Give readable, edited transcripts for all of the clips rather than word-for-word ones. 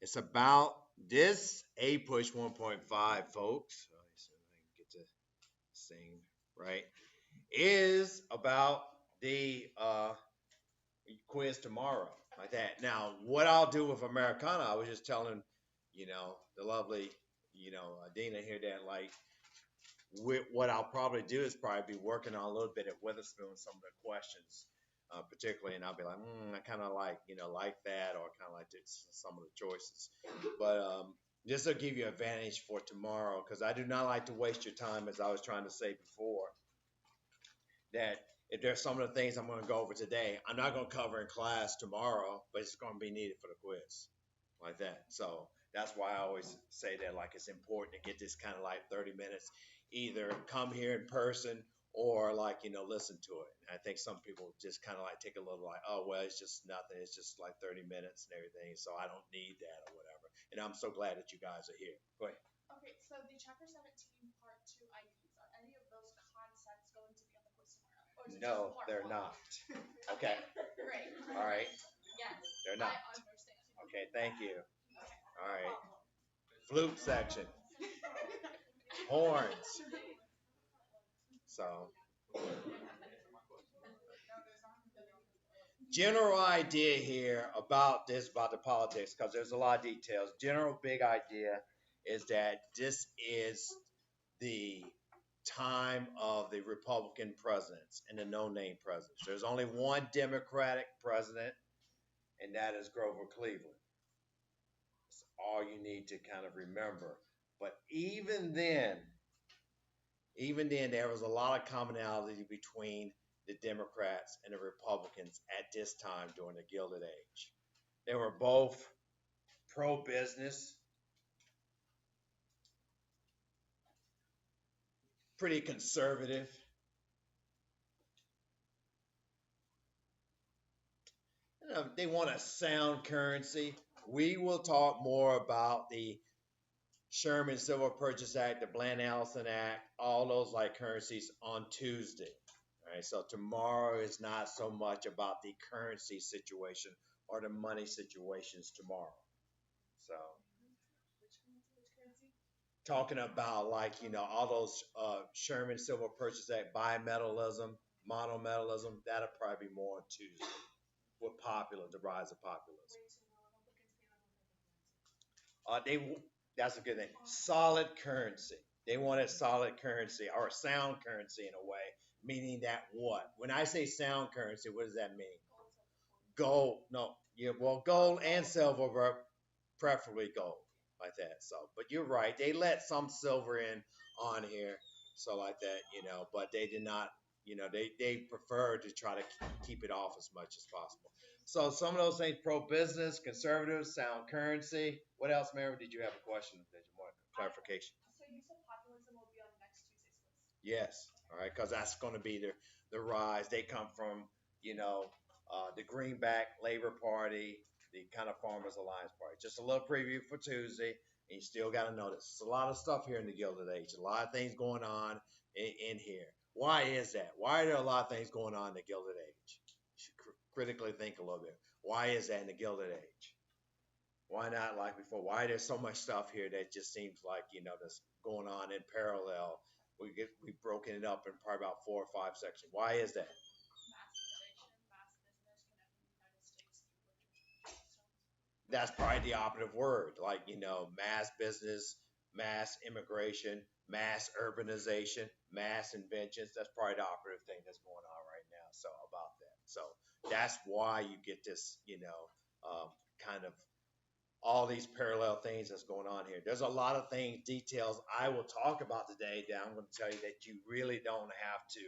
It's about this Apush 1.5, folks. Let me see if I can get the thing right. Is about the quiz tomorrow, like that. Now, what I'll do with Americana, I was just telling, the lovely, Dina here that like what I'll probably do is probably be working on a little bit at Witherspoon some of the questions, particularly, and I'll be like, I kind of like that, or kind of like some of the choices. But this will give you advantage for tomorrow because I do not like to waste your time, as I was trying to say before. That if there's some of the things I'm going to go over today, I'm not going to cover in class tomorrow, but it's going to be needed for the quiz, like that. So that's why I always say that like it's important to get this kind of like 30 minutes, either come here in person or like listen to it. And I think some people just kind of like take a little like, oh well, it's just nothing. It's just like 30 minutes and everything, so I don't need that or whatever. And I'm so glad that you guys are here. Go ahead. Okay, so the chapter 17 part 2 IDs, are any of those concepts going to be on the quiz tomorrow? Or is it No, just part they're one? not. Okay. Great. All right. Yes, They're I not. understand. Okay. Thank you. Okay. All right. Flute section. Horns. So, general idea here about this, about the politics, because there's a lot of details. General big idea is that this is the time of the Republican presidents and the no name presidents. There's only one Democratic president, and that is Grover Cleveland. That's all you need to kind of remember. But even then, there was a lot of commonality between the Democrats and the Republicans at this time during the Gilded Age. They were both pro business, pretty conservative. They want a sound currency. We will talk more about the Sherman Civil Purchase Act, the Bland Allison Act, all those like currencies on Tuesday. All right, so tomorrow is not so much about the currency situation or the money situations tomorrow. So talking about like all those Sherman Civil Purchase Act, bimetallism, monometallism, that'll probably be more on Tuesday. With popular, the rise of populism. They That's a good thing. Solid currency. They wanted solid currency or sound currency in a way, meaning that what? When I say sound currency, what does that mean? Gold. No, yeah, well, gold and silver, but preferably gold, like that. So, but you're right. They let some silver in on here, so like that, but they did not. They prefer to try to keep it off as much as possible. So some of those things: pro business, conservative, sound currency. What else, Mary? Did you have a question? Did you want clarification? So you said populism will be on next Tuesday's quiz. Yes. All right, because that's going to be the rise. They come from the Greenback Labor Party, the kind of Farmers Alliance Party. Just a little preview for Tuesday, and you still got to notice there's a lot of stuff here in the Gilded Age. A lot of things going on in here. Why is that? Why are there a lot of things going on in the Gilded Age? You should critically think a little bit. Why is that in the Gilded Age? Why not like before? Why there's so much stuff here that just seems like that's going on in parallel? We've broken it up in probably about 4 or 5 sections. Why is that? Mass innovation, mass business connecting the United States through literature. That's probably the operative word. Like mass business, mass immigration, mass urbanization, mass inventions. That's probably the operative thing that's going on right now. So about that. So that's why you get this, kind of all these parallel things that's going on here. There's a lot of things, details I will talk about today that I'm going to tell you that you really don't have to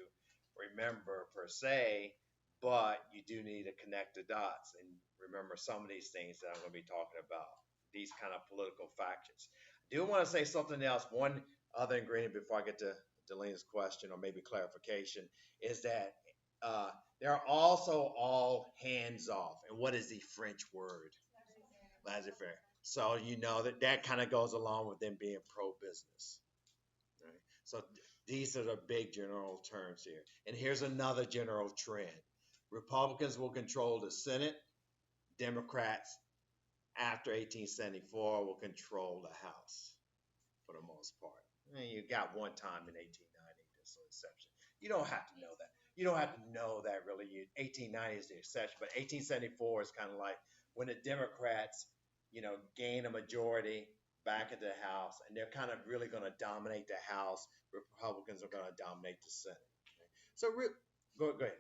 remember per se, but you do need to connect the dots and remember some of these things that I'm going to be talking about, these kind of political factions. I do want to say something else. One other ingredient before I get to Delena's question or maybe clarification is that they're also all hands off. And what is the French word? Laissez faire. So that kind of goes along with them being pro business. Right? So these are the big general terms here. And here's another general trend. Republicans will control the Senate, Democrats after 1874 will control the House for the most part. And you got one time in 1890, that's an exception. You don't have to know that. You don't have to know that really. 1890 is the exception, but 1874 is kind of like when the Democrats, gain a majority back in the House, and they're kind of really going to dominate the House. Republicans are going to dominate the Senate. Okay? So, go ahead.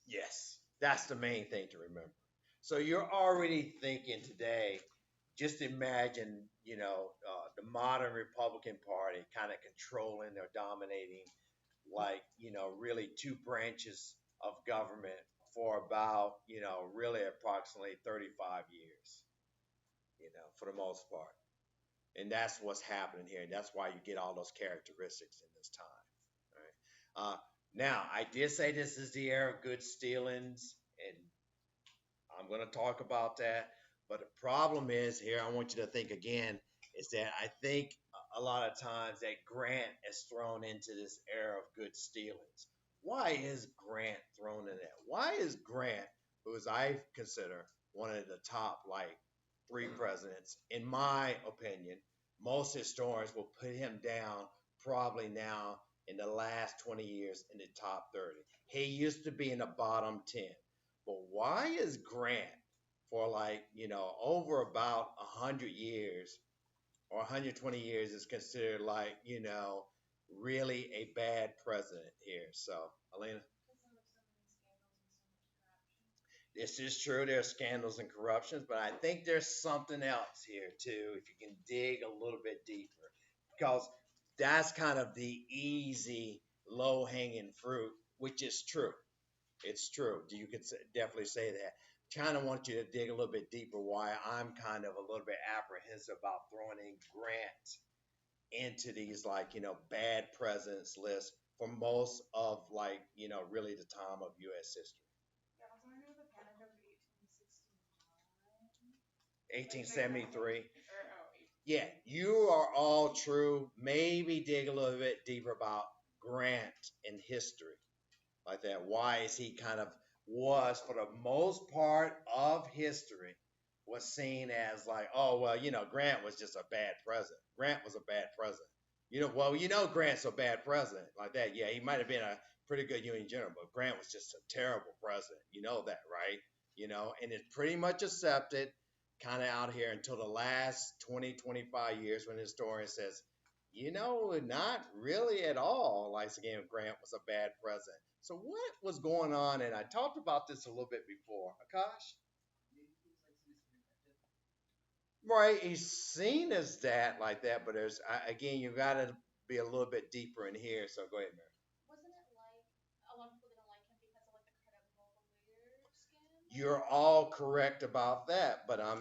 Yes, that's the main thing to remember. So you're already thinking today, just imagine, the modern Republican Party kind of controlling or dominating, like, really two branches of government for about, really approximately 35 years, for the most part. And that's what's happening here. And that's why you get all those characteristics in this time. All right. Now, I did say this is the era of good stealings, and I'm going to talk about that. But the problem is here, I want you to think again, is that I think a lot of times that Grant is thrown into this era of good stealings. Why is Grant thrown in that? Why is Grant, who is I consider one of the top like three presidents, in my opinion, most historians will put him down probably now in the last 20 years in the top 30. He used to be in the bottom 10. But why is Grant for like, over about 100 years or 120 years is considered like, really a bad president here? So, Alina, this is true. There are scandals and corruptions, but I think there's something else here too, if you can dig a little bit deeper, because that's kind of the easy, low hanging fruit, which is true. It's true. You could definitely say that. Kind of want you to dig a little bit deeper why I'm kind of a little bit apprehensive about throwing in Grant into these like, bad presidents list for most of like, really the time of US history. Yeah, also I know the Panic of 1869. 1873. Or oh, Yeah, you are all true. Maybe dig a little bit deeper about Grant in history like that. Why is he kind of was for the most part of history was seen as like, oh well, Grant was just a bad president. Grant was a bad president. Well, Grant's a bad president like that. Yeah, he might have been a pretty good Union general, but Grant was just a terrible president. You know that, right? And it's pretty much accepted kind of out here until the last 20, 25 years when the historian says, not really at all. Like again, Grant was a bad president. So what was going on? And I talked about this a little bit before. Akash? Right, he's seen as that like that, but again, you got to be a little bit deeper in here. So go ahead, Mary. wasn't it like a lot of people didn't like him because of like the credible lawyer scandal? You're all correct about that, but I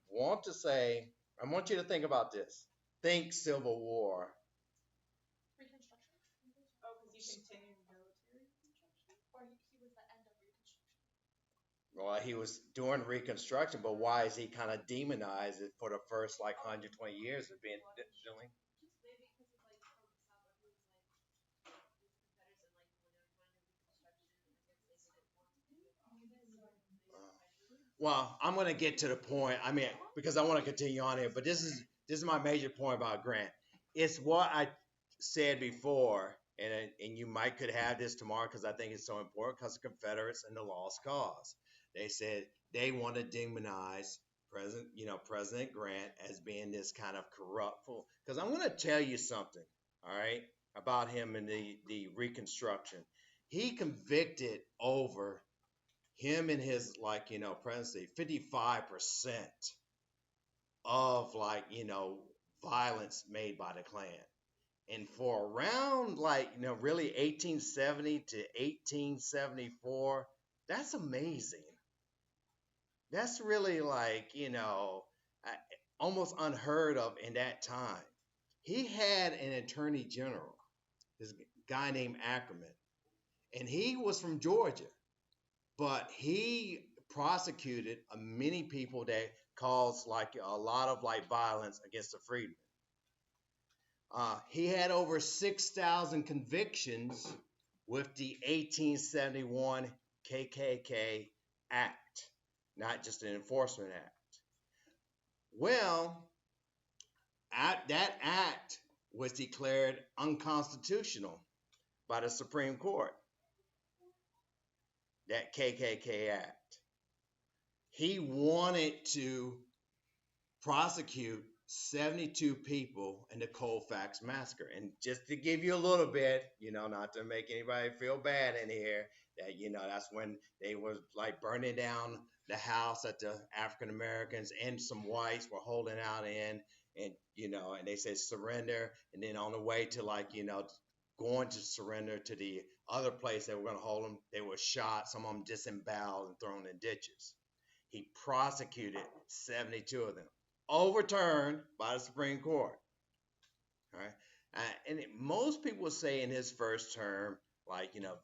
want to say I want you to think about this. Think Civil War. Reconstruction? Oh, because he continued military reconstruction? Or he was the end of Reconstruction? Well, he was doing Reconstruction, but why is he kind of demonized for the first like 120 years of being doing? Well, I'm going to get to the point. I mean, because I want to continue on here, but this is my major point about Grant. It's what I said before, and you might could have this tomorrow because I think it's so important because the Confederates and the Lost Cause. They said they want to demonize President Grant as being this kind of corrupt fool. Because I'm going to tell you something, all right, about him and the Reconstruction. He convicted over him and his like presidency 55% of like violence made by the Klan. And for around like really 1870 to 1874, that's amazing. That's really like almost unheard of in that time. He had an attorney general, this guy named Ackerman, and he was from Georgia, but he prosecuted many people that caused like a lot of like violence against the freedmen. He had over 6,000 convictions with the 1871 KKK Act, not just an enforcement act. Well, that act was declared unconstitutional by the Supreme Court, that KKK Act. He wanted to prosecute 72 people in the Colfax massacre. And just to give you a little bit, not to make anybody feel bad in here, that, that's when they was like burning down the house that the African Americans and some whites were holding out in. And they said surrender. And then on the way to going to surrender to the other place they were going to hold them, they were shot. Some of them disemboweled and thrown in ditches. He prosecuted 72 of them, overturned by the Supreme Court. All right. Most people say in his first term,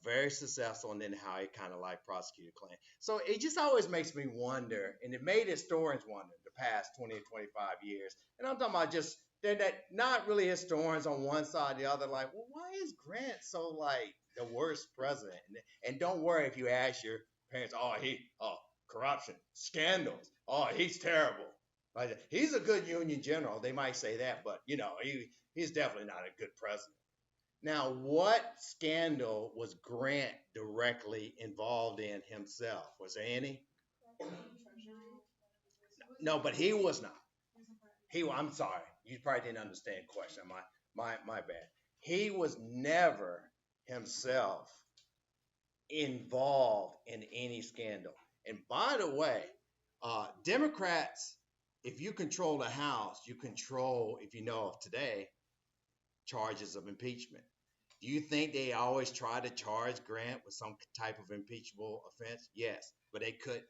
very successful, and then how he kind of prosecuted Clinton. So it just always makes me wonder, and it made historians wonder the past 20 or 25 years. And I'm talking about just, they're not really historians on one side or the other, well, why is Grant so the worst president? And don't worry if you ask your parents, corruption, scandals, he's terrible. He's a good Union general. They might say that, but he's definitely not a good president. Now, what scandal was Grant directly involved in himself? Was there any? No, but he was not. I'm sorry. You probably didn't understand the question. My bad. He was never himself involved in any scandal. And by the way, Democrats, if you control the House, you control, if you know of today, charges of impeachment. Do you think they always try to charge Grant with some type of impeachable offense? Yes, but they couldn't,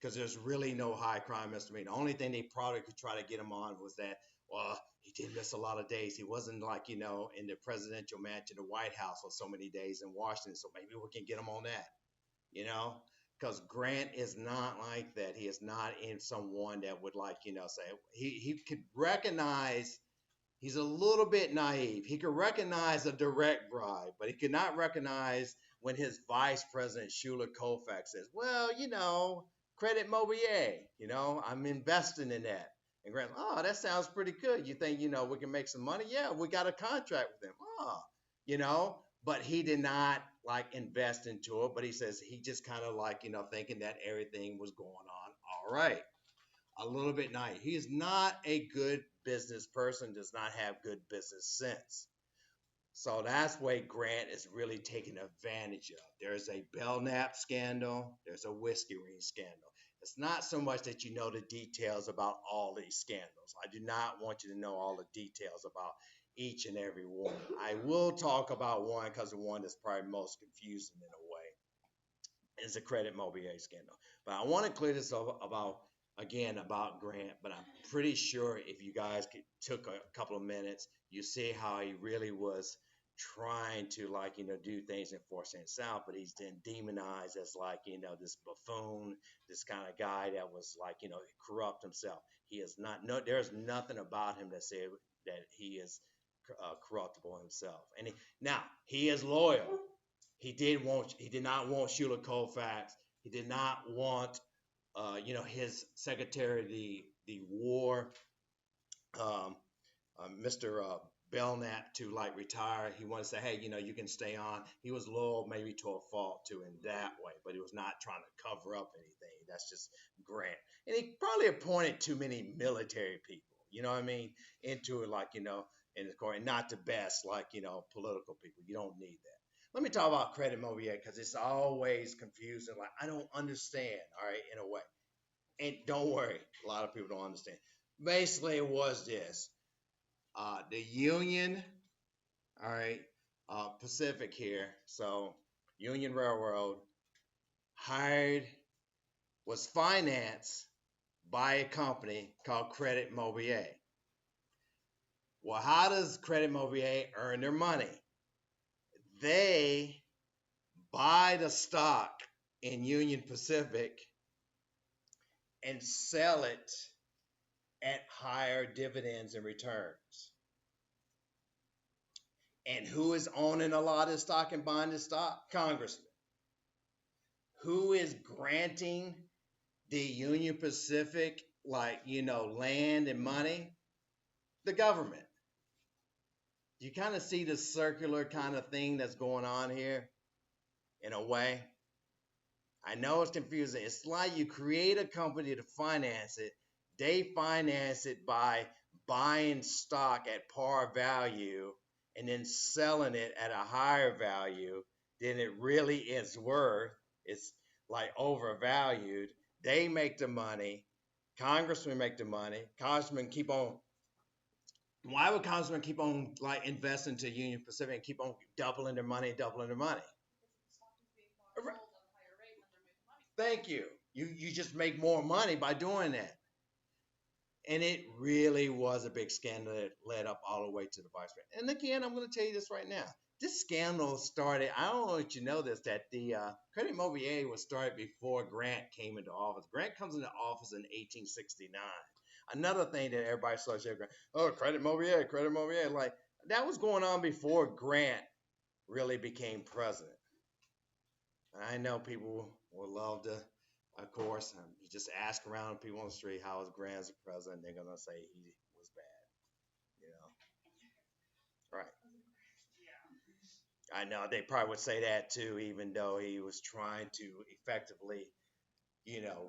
because there's really no high crime misdemeanor. The only thing they probably could try to get him on was that, well, he did miss a lot of days. He wasn't in the presidential mansion, the White House, for so many days in Washington. So maybe we can get him on that, because Grant is not like that. He is not in someone that would say he could recognize. He's a little bit naive. He could recognize a direct bribe, but he could not recognize when his vice president, Shula Colfax, says, well, credit Mobier, I'm investing in that. And Grant, that sounds pretty good. You think, we can make some money? Yeah, we got a contract with them. But he did not invest into it. But he says he just kind of thinking that everything was going on all right. A little bit naive. He is not a good business person, does not have good business sense. So that's why Grant is really taken advantage of. There's a Belknap scandal. There's a whiskey ring scandal. It's not so much that you know the details about all these scandals. I do not want you to know all the details about each and every one. I will talk about one because the one that's probably most confusing in a way is the Credit Mobier scandal. But I want to clear this up about Grant, but I'm pretty sure if you guys took a couple of minutes, you see how he really was trying to do things in Force and South, but he's then demonized as this buffoon, this kind of guy that was corrupt himself. He is not. No, there's nothing about him that said that he is corruptible himself. And now he is loyal. He did not want Shula Colfax. He did not want his secretary of the war, Mr. Belknap, to retire. He wanted to say, hey, you can stay on. He was loyal maybe to a fault too in that way, but he was not trying to cover up anything. That's just Grant. And he probably appointed too many military people, into it, in the court, and not the best, political people. You don't need that. Let me talk about Credit Mobier because it's always confusing. I don't understand, all right, in a way. And don't worry, a lot of people don't understand. Basically, it was this. The Union, all right, Pacific here, so Union Railroad was financed by a company called Credit Mobier. Well, how does Credit Mobier earn their money? They buy the stock in Union Pacific and sell it at higher dividends and returns. And who is owning a lot of stock and buying the stock? Congressmen. who is granting the Union Pacific, like, land and money? The government. You kind of see the circular kind of thing that's going on here in a way. I know it's confusing. It's like you create a company to finance it. They finance it by buying stock at par value and then selling it at a higher value than it really is worth. It's like overvalued. They make the money. Congressmen make the money. Congressmen keep on. Why would congressmen keep on like investing to Union Pacific and keep on doubling their money? Thank you. You just make more money by doing that. And it really was a big scandal that led up all the way to the vice president. And again, I'm going to tell you this right now. This scandal started, I don't know if you know this, that the Credit Mobilier was started before Grant came into office. Grant comes into office in 1869. Another thing that everybody starts saying, oh, Credit Mobilier. Like, that was going on before Grant really became president. I know people will love to, of course, you just ask around people on the street how was Grant as president, they're gonna say he was bad, you know. Right. I know they probably would say that too, even though he was trying to effectively,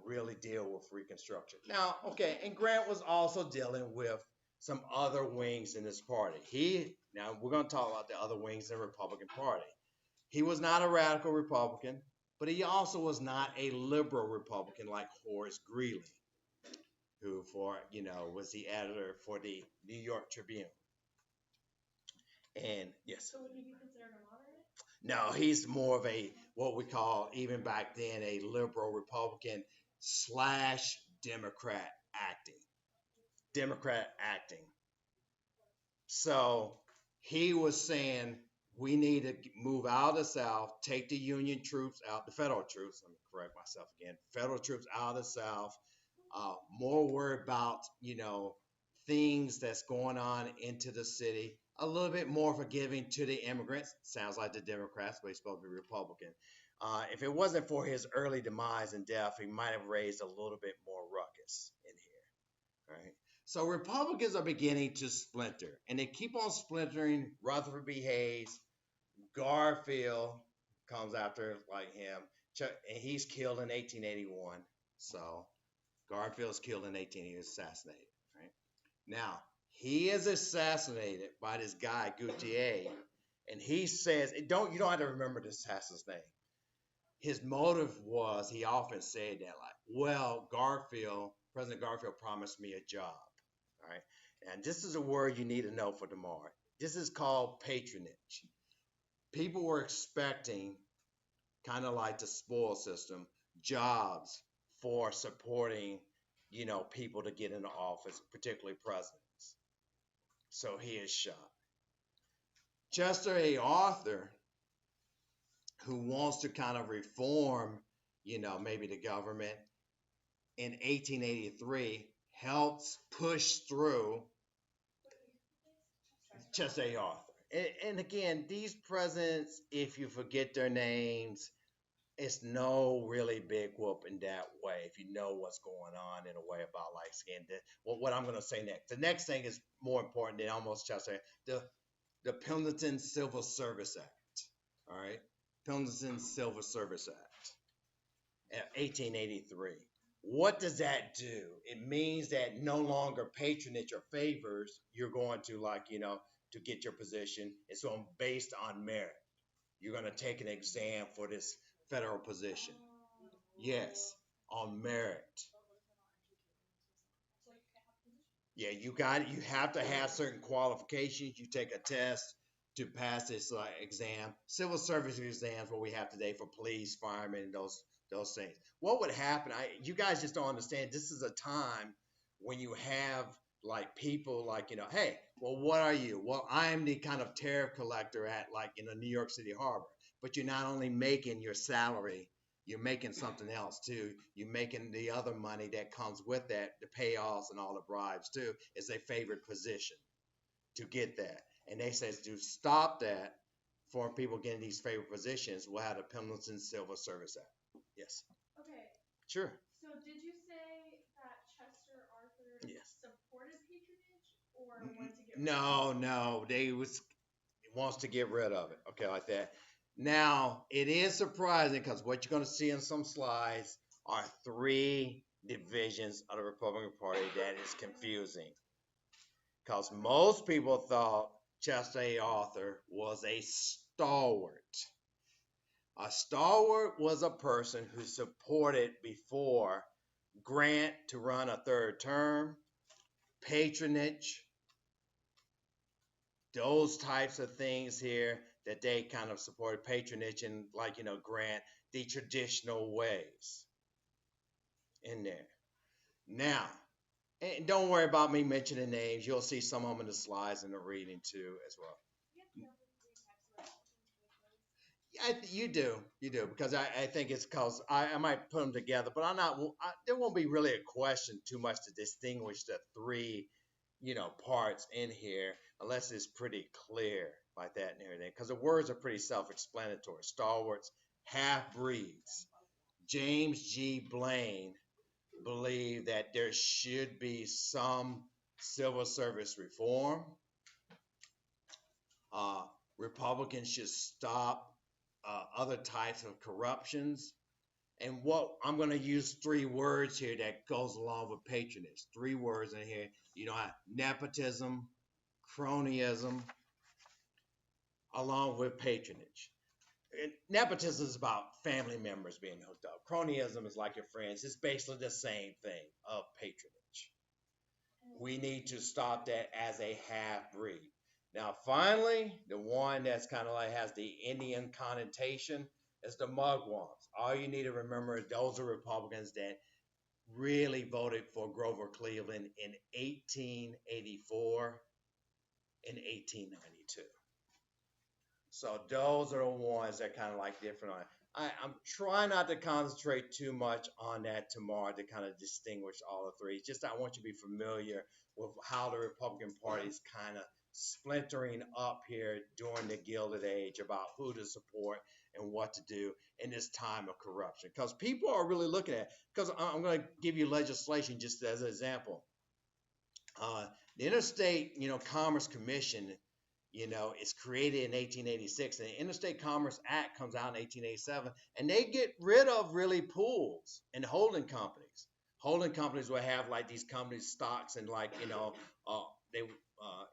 really deal with Reconstruction. Now, okay, and Grant was also dealing with some other wings in his party. Now we're gonna talk about the other wings in the Republican Party. He was not a radical Republican, but he also was not a liberal Republican like Horace Greeley, who was the editor for the New York Tribune. And yes, So would he be considered a moderate? no, he's more of a what we call even back then a liberal Republican slash Democrat acting. Democrat acting. So he was saying we need to move out of the South, take the Union troops out, the federal troops. Let me correct myself again. Federal troops out of the South. More worried about things that's going on into the city. A little bit more forgiving to the immigrants. Sounds like the Democrats, but he's supposed to be Republican. If it wasn't for his early demise and death, he might have raised a little bit more ruckus in here. Right? So Republicans are beginning to splinter, and they keep on splintering. Rutherford B. Hayes, Garfield comes after like him, and he's killed in 1881. So Garfield's killed in 18. He was assassinated. Right now, he is assassinated by this guy Gautier, and he says, "Don't you don't have to remember this assassin's name." His motive was he often said that like, "Well, President Garfield promised me a job." All right. And this is a word you need to know for tomorrow. This is called patronage. People were expecting, kind of like the spoil system, jobs for supporting, people to get into office, particularly presidents. So he is shot. Chester A. Arthur, who wants to kind of reform, maybe the government, in 1883 helps push through Chester A. Arthur. And again, these presidents, if you forget their names, it's no really big whoop in that way if you know what's going on in a way about like skin. What I'm going to say next. The next thing is more important than almost Chester. The Pendleton Civil Service Act. All right, Pendleton Civil Service Act, 1883. What does that do? It means that no longer patronage or favors you're going to to get your position. It's on based on merit. You're going to take an exam for this federal position. Yes, on merit. Yeah, you have to have certain qualifications. You take a test to pass this exam. Civil service exams, what we have today for police, firemen, and those things. What would happen? You guys just don't understand. This is a time when you have like people like hey, well, what are you? Well, I am the kind of tariff collector at like New York City Harbor. But you're not only making your salary, you're making something else too. You're making the other money that comes with that, the payoffs and all the bribes too, is a favorite position to get that. And they says to stop that for people getting these favorite positions, we'll have the Pendleton Civil Service Act. Yes. Okay, Sure. so did you say that Chester Arthur Yes. supported patronage or wanted to get rid of No, no, they was wants to get rid of it. Okay, like that. Now it is surprising because what you're going to see in some slides are three divisions of the Republican Party that is confusing. Because most people thought Chester A. Arthur was a stalwart. A stalwart was a person who supported before Grant to run a third term, patronage, those types of things here that they kind of support patronage and like Grant, the traditional ways in there. Now, and don't worry about me mentioning names. You'll see some of them in the slides and the reading too as well. You have to know the three types of Republicans for those. You do, because I think it's because I might put them together, but I'm not. There won't be really a question too much to distinguish the three, parts in here, unless it's pretty clear like that and everything. Because the words are pretty self-explanatory. Stalwarts, half breeds. James G. Blaine believed that there should be some civil service reform. Uh, Republicans should stop other types of corruptions. And what I'm going to use three words here that goes along with patronage. Three words in here. Nepotism, cronyism, along with patronage. And nepotism is about family members being hooked up. Cronyism is like your friends. It's basically the same thing of patronage. We need to stop that as a half breed. Now, finally, the one that's kind of like has the Indian connotation is the mugwumps. All you need to remember is those are Republicans that really voted for Grover Cleveland in 1884 and 1892. So those are the ones that kind of like different on. I'm trying not to concentrate too much on that tomorrow to kind of distinguish all the three. It's just I want you to be familiar with how the Republican Party is kind of splintering up here during the Gilded Age about who to support and what to do in this time of corruption. Because people are really looking at. Because I'm going to give you legislation just as an example. Uh, the Interstate, Commerce Commission, it's created in 1886, and the Interstate Commerce Act comes out in 1887, and they get rid of really pools and holding companies. Holding companies will have like these companies stocks and like they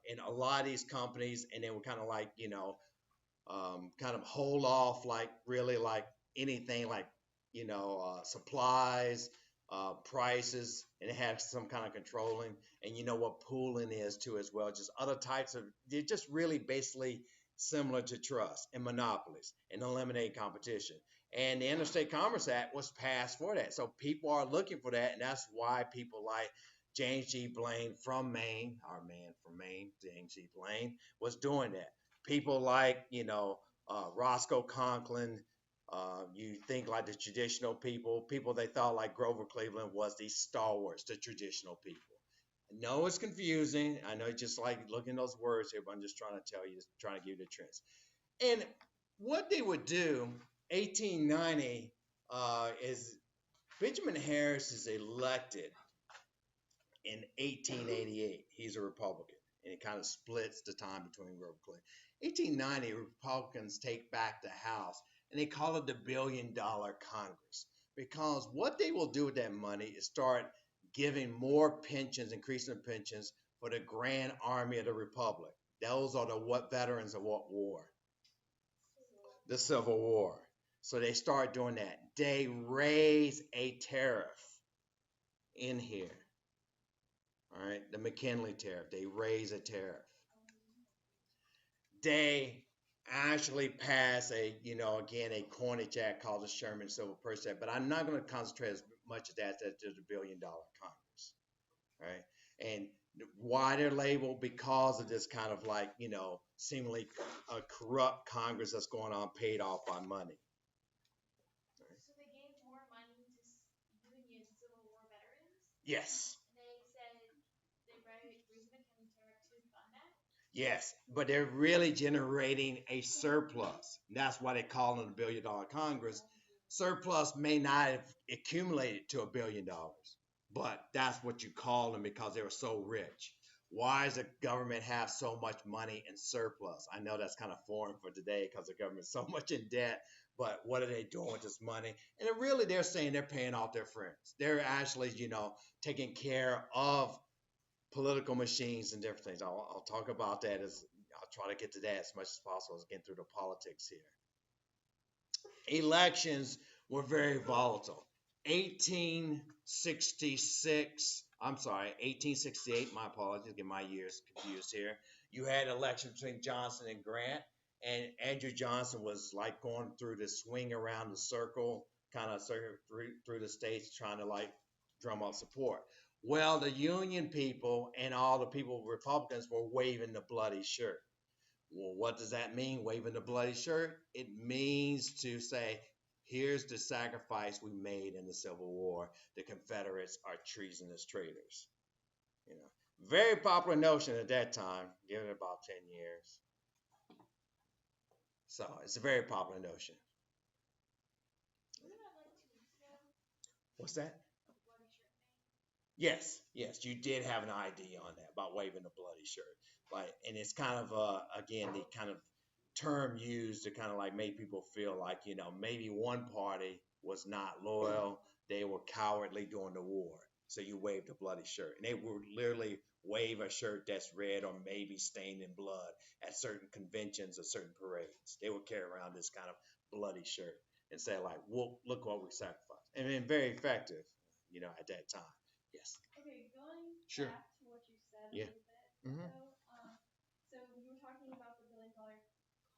in a lot of these companies, and they were kind of like kind of hold off like really like anything like supplies, prices, and it has some kind of controlling. And you know what pooling is too as well. Just other types of they're just really basically similar to trust and monopolies and eliminate competition. And the Interstate Commerce Act was passed for that. So people are looking for that, and that's why people like James G. Blaine from Maine, our man from Maine, James G. Blaine, was doing that. People like, Roscoe Conklin, you think like the traditional people they thought like Grover Cleveland was the stalwarts, the traditional people. I know it's confusing. I know just like looking at those words here, but I'm just trying to tell you, trying to give you the trends. And what they would do, 1890, is Benjamin Harris is elected in 1888. He's a Republican, and it kind of splits the time between Grover Cleveland. 1890, Republicans take back the House, and they call it the $1 billion Congress because what they will do with that money is start giving more pensions, increasing the pensions for the Grand Army of the Republic. Those are the what veterans of what war? The Civil War. So they start doing that. They raise a tariff in here. All right, the McKinley tariff. They raise a tariff. They actually pass again, a coinage act called the Sherman Civil Purchase Act. But I'm not going to concentrate as much of that as the $1 billion Congress. All right, and why they're labeled because of this kind of like seemingly a corrupt Congress that's going on paid off by money. Right. So they gave more money to Union Civil War veterans, Yes. and they said they raised the McKinley tariff to fund that. Yes, but they're really generating a surplus. That's why they call it a $1 billion Congress, surplus may not have accumulated to $1 billion, but that's what you call them because they were so rich. Why does the government have so much money in surplus? I know that's kind of foreign for today because the government's so much in debt, but what are they doing with this money? And really, they're saying they're paying off their friends. They're actually, taking care of political machines and different things. I'll talk about that as I'll try to get to that as much as possible as getting through the politics here. Elections were very volatile. 1866, I'm sorry, 1868, my apologies, get my years confused here. You had an election between Johnson and Grant, and Andrew Johnson was like going through the swing around the circle, kind of circle through the states, trying to like drum up support. Well, the Union people and all the people, Republicans, were waving the bloody shirt. Well, what does that mean, waving the bloody shirt? It means to say, here's the sacrifice we made in the Civil War. The Confederates are treasonous traitors. You know, very popular notion at that time, given about 10 years. So it's a very popular notion. Wasn't that like 2 weeks ago? What's that? The bloody shirt thing. Yes, yes, you did have an idea on that about waving the bloody shirt. Like, and it's kind of again the kind of term used to kind of like make people feel like maybe one party was not loyal, they were cowardly during the war, so you waved a bloody shirt, and they would literally wave a shirt that's red or maybe stained in blood at certain conventions or certain parades. They would carry around this kind of bloody shirt and say like, "Well, look what we sacrificed," and then very effective, at that time. Yes. Okay, going Sure. back to what you said a Yeah. little bit Hmm. ago, so you were talking about the $1 billion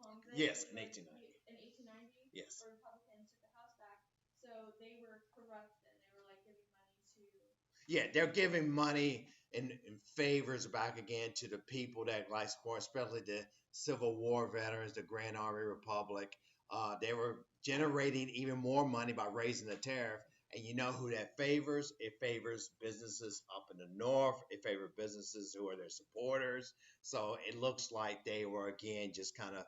Congress. Yes, in When 1890. in 1890, Yes. where Republicans took the House back. So they were corrupt and they were like giving money to. Yeah, they're giving money and favors back again to the people that like support, especially the Civil War veterans, the Grand Army Republic. They were generating even more money by raising the tariff. And you know who that favors? It favors businesses up in the north. It favors businesses who are their supporters. So it looks like they were again just kind of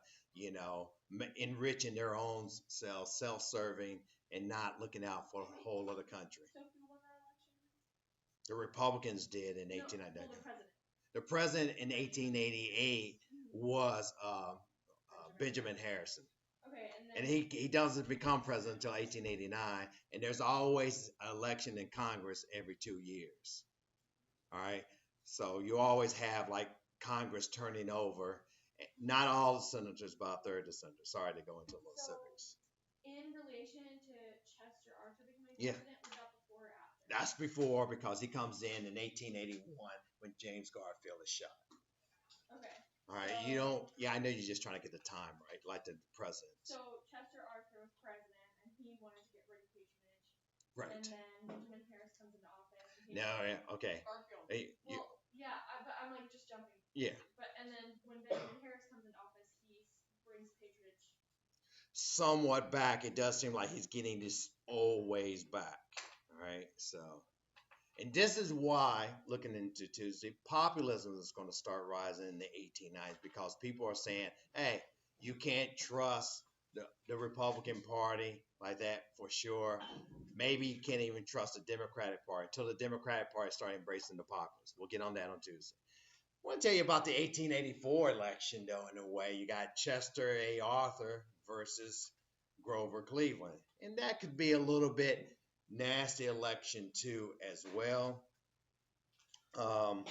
enriching their own selves, self-serving, and not looking out for the whole of the country. So who won that election? The Republicans did in No, 1899. well, the president. The president in 1888 was Benjamin Harrison. Okay, and then. And he doesn't become president until 1889. And there's always an election in Congress every 2 years. All right. So you always have like Congress turning over. Not all the senators, but a third of the senators. Sorry to go into a little So, civics. in relation to Chester Arthur becoming Yeah. president, was that before or after? That's before because he comes in 1881 when James Garfield is shot. Okay. All right, So- you don't. Yeah, I know you're just trying to get the time right, like the president. So Chester Arthur was president, and he wanted to get rid of patronage. Right. And then Benjamin Harris comes into office. And he No, yeah, okay. Garfield. Hey, Well, yeah, but I'm like just jumping. yeah. But and then when Benjamin Harris comes into office, he brings patronage. Somewhat back. It does seem like he's getting this old ways back. All right, so. And this is why, looking into Tuesday, populism is going to start rising in the 1890s because people are saying, hey, you can't trust the Republican Party like that for sure. Maybe you can't even trust the Democratic Party until the Democratic Party start embracing the populists. We'll get on that on Tuesday. I want to tell you about the 1884 election, though, in a way. You got Chester A. Arthur versus Grover Cleveland. And that could be a little bit nasty election, too, as well. Well,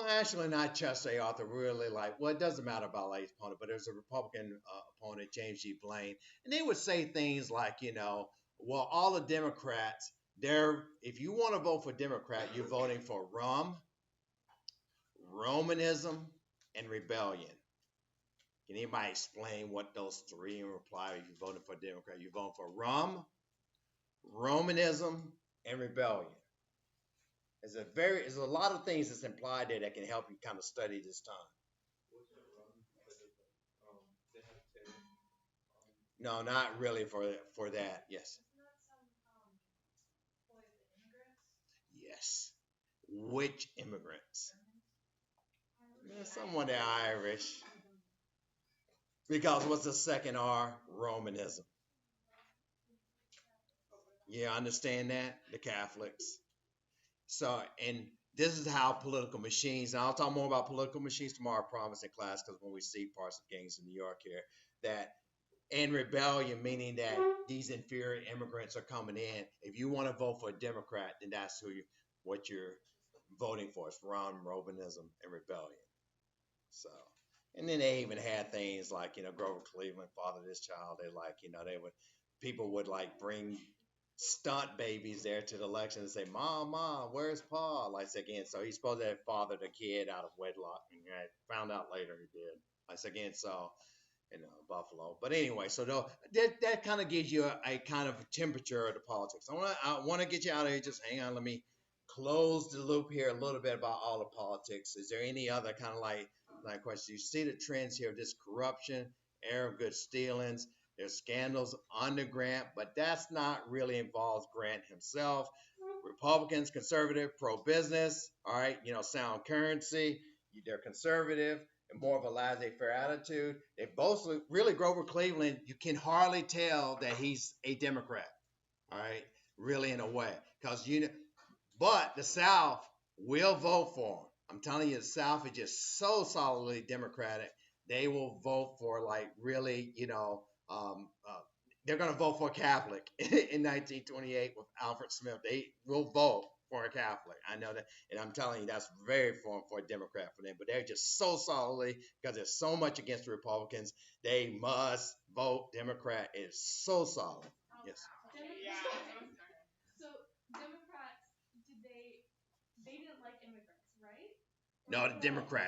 actually, not Chester A. Arthur. Really, it doesn't matter about his opponent, but there's a Republican opponent, James G. Blaine, and they would say things like, well, all the Democrats, if you want to vote for Democrat, you're voting for rum, Romanism, and rebellion. Can anybody explain what those three imply if you're voting for Democrat? You're voting for rum, Romanism, and rebellion. There's a lot of things that's implied there that can help you kind of study this time. No, not really for that. Yes. Isn't that some boy of the immigrants? Yes. Which immigrants? Irish. Someone the Irish. Because what's the second R? Romanism. Yeah, I understand that. The Catholics. So, and this is how political machines, and I'll talk more about political machines tomorrow, I promise, in class, because when we see parts of gangs in New York here, that in rebellion, meaning that these inferior immigrants are coming in. If you want to vote for a Democrat, then that's what you're voting for. It's Ron Robinism and rebellion. So, and then they even had things like, Grover Cleveland, father of this child. They like, they would, people would like bring stunt babies there to the election and say, Mom, Mom, where's Pa? Like again, so he's supposed to have fathered a kid out of wedlock. And I found out later he did. Like again, so in Buffalo. But anyway, so that kind of gives you a kind of temperature of the politics. I want to get you out of here. Just hang on. Let me close the loop here a little bit about all the politics. Is there any other kind of like questions? You see the trends here of this corruption, air of good stealings. There's scandals under Grant, but that's not really involves Grant himself. Republicans, conservative, pro business. All right, sound currency. They're conservative and more of a laissez-faire attitude. They both really Grover Cleveland. You can hardly tell that he's a Democrat. All right, really in a way, because but the South will vote for him. I'm telling you, the South is just so solidly Democratic. They will vote for like really, they're going to vote for a Catholic in 1928 with Alfred Smith. They will vote for a Catholic. I know that, and I'm telling you, that's very foreign for a Democrat for them. But they're just so solidly because there's so much against the Republicans. They must vote Democrat. It's so solid. Yes. So Democrats, did they didn't like immigrants, right? No, the Democrats.